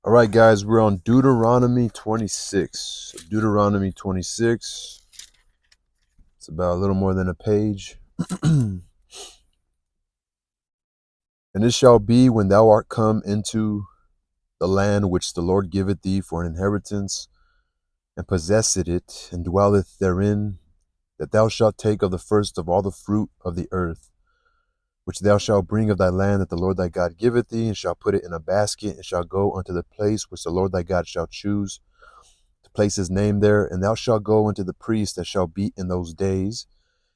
All right, guys, we're on Deuteronomy 26. Deuteronomy 26. It's about a little more than a page. And it shall be when thou art come into the land which the Lord giveth thee for an inheritance, and possesseth it, and dwelleth therein, that thou shalt take of the first of all the fruit of the earth, which thou shalt bring of thy land that the Lord thy God giveth thee, and shalt put it in a basket, and shalt go unto the place which the Lord thy God shall choose, to place his name there. And thou shalt go unto the priest that shall be in those days,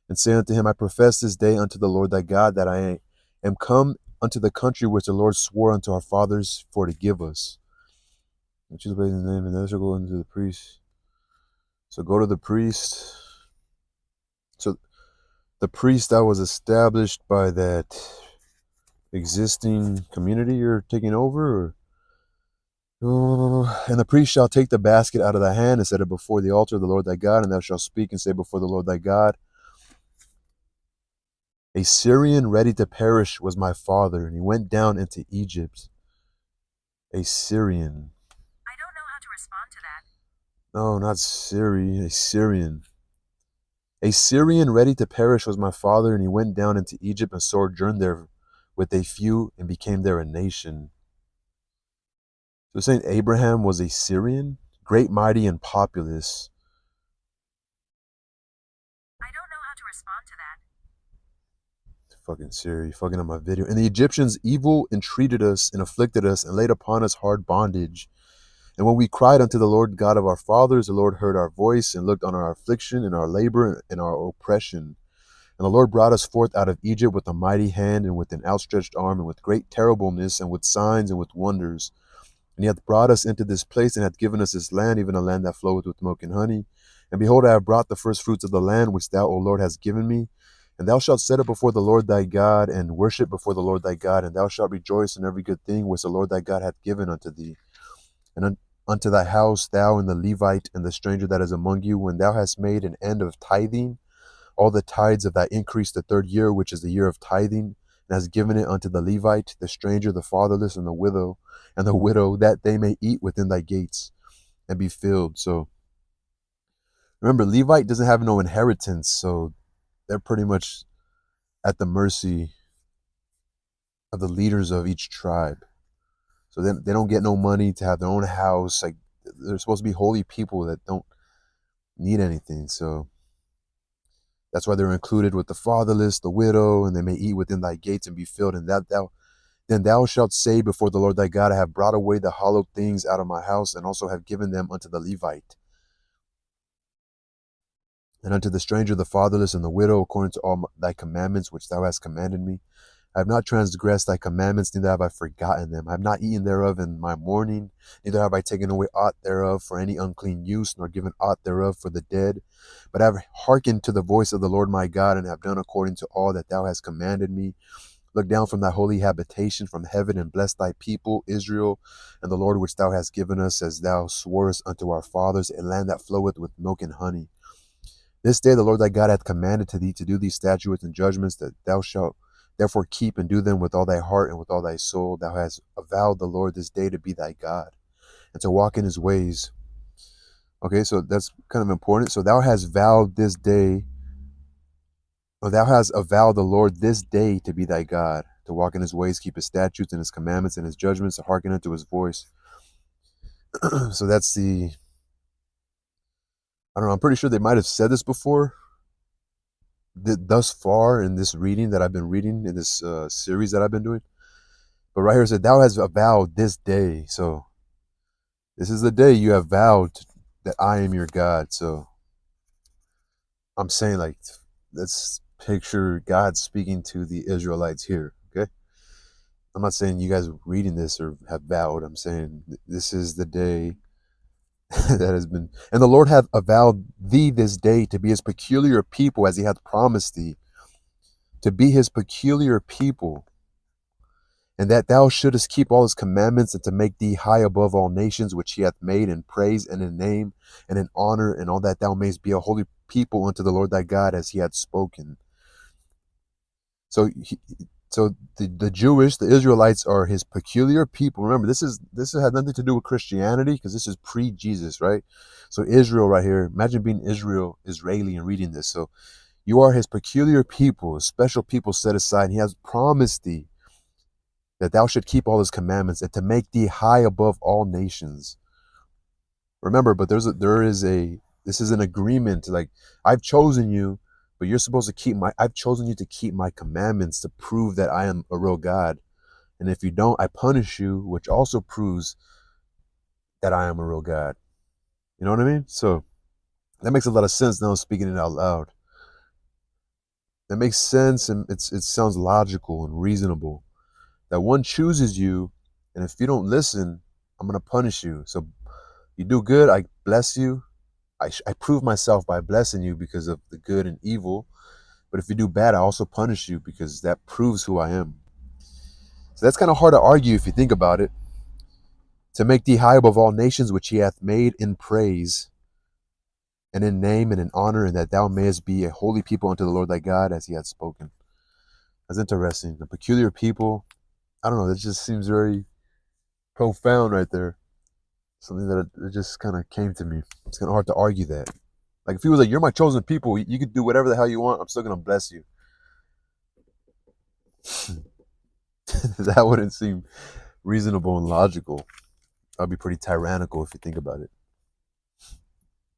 and say unto him, I profess this day unto the Lord thy God that I am come unto the country which the Lord swore unto our fathers for to give us. And choose place his name, and thou shalt go unto the priest. So go to the priest. So the priest that was established by that existing community you're taking over, and the priest shall take the basket out of thy hand and set it before the altar of the Lord thy God, and thou shalt speak and say before the Lord thy God, a Syrian ready to perish was my father, and he went down into Egypt. A Syrian. I don't know how to respond to that. No, not Syri, a Syrian. A Syrian ready to perish was my father, and he went down into Egypt and sojourned there with a few and became there a nation. So saying Abraham was a Syrian, great, mighty, and populous. I don't know how to respond to that. Fucking Siri, fucking on my video. And the Egyptians evil entreated us and afflicted us and laid upon us hard bondage. And when we cried unto the Lord God of our fathers, the Lord heard our voice and looked on our affliction and our labor and our oppression. And the Lord brought us forth out of Egypt with a mighty hand and with an outstretched arm and with great terribleness and with signs and with wonders. And he hath brought us into this place and hath given us this land, even a land that floweth with milk and honey. And behold, I have brought the first fruits of the land which thou, O Lord, hast given me. And thou shalt set it before the Lord thy God, and worship before the Lord thy God, and thou shalt rejoice in every good thing which the Lord thy God hath given unto thee. And unto thy house, thou and the Levite and the stranger that is among you, when thou hast made an end of tithing, all the tithes of thy increase the third year, which is the year of tithing, and hast given it unto the Levite, the stranger, the fatherless, and the widow, that they may eat within thy gates and be filled. So remember, Levite doesn't have no inheritance, so they're pretty much at the mercy of the leaders of each tribe. So then they don't get no money to have their own house. Like, they're supposed to be holy people that don't need anything. So that's why they're included with the fatherless, the widow, and they may eat within thy gates and be filled. And then thou shalt say before the Lord thy God, I have brought away the hallowed things out of my house, and also have given them unto the Levite, and unto the stranger, the fatherless, and the widow, according to all thy commandments which thou hast commanded me. I have not transgressed thy commandments, neither have I forgotten them. I have not eaten thereof in my mourning, neither have I taken away aught thereof for any unclean use, nor given aught thereof for the dead. But I have hearkened to the voice of the Lord my God, and have done according to all that thou hast commanded me. Look down from thy holy habitation from heaven, and bless thy people Israel, and the Lord which thou hast given us, as thou sworest unto our fathers, a land that floweth with milk and honey. This day the Lord thy God hath commanded to thee to do these statutes and judgments, that thou shalt therefore keep and do them with all thy heart and with all thy soul. Thou hast avowed the Lord this day to be thy God, and to walk in his ways. Okay, so that's kind of important. So thou hast vowed this day, or thou hast avowed the Lord this day to be thy God, to walk in his ways, keep his statutes and his commandments and his judgments, to hearken unto his voice. So that's I don't know, I'm pretty sure they might have said this before, thus far in this reading that I've been reading in this series that I've been doing. But right here it said, thou hast avowed this day. So this is the day you have vowed that I am your God. So I'm saying, like, let's picture God speaking to the Israelites here. Okay. I'm not saying you guys reading this or have vowed. I'm saying this is the day that has been, and the Lord hath avowed thee this day to be his peculiar people, as he hath promised thee, to be his peculiar people, and that thou shouldest keep all his commandments, and to make thee high above all nations which he hath made in praise and in name and in honor, and all that thou mayst be a holy people unto the Lord thy God, as he hath spoken. So So the Israelites are his peculiar people. Remember, this had nothing to do with Christianity because this is pre-Jesus, right? So Israel right here, imagine being Israeli and reading this. So you are his peculiar people, a special people set aside. And he has promised thee that thou should keep all his commandments and to make thee high above all nations. Remember, but this is an agreement. Like, I've chosen you, but you're supposed to I've chosen you to keep my commandments to prove that I am a real God. And if you don't, I punish you, which also proves that I am a real God. You know what I mean? So that makes a lot of sense now speaking it out loud. That makes sense, and it sounds logical and reasonable. That one chooses you, and if you don't listen, I'm gonna punish you. So you do good, I bless you. I prove myself by blessing you because of the good and evil. But if you do bad, I also punish you because that proves who I am. So that's kind of hard to argue if you think about it. To make thee high above all nations which he hath made in praise and in name and in honor, and that thou mayest be a holy people unto the Lord thy God as he hath spoken. That's interesting. The peculiar people, I don't know, that just seems very profound right there. Something that it just kind of came to me. It's kind of hard to argue that. Like if he was like, you're my chosen people, you could do whatever the hell you want, I'm still going to bless you. That wouldn't seem reasonable and logical. That'd be pretty tyrannical if you think about it.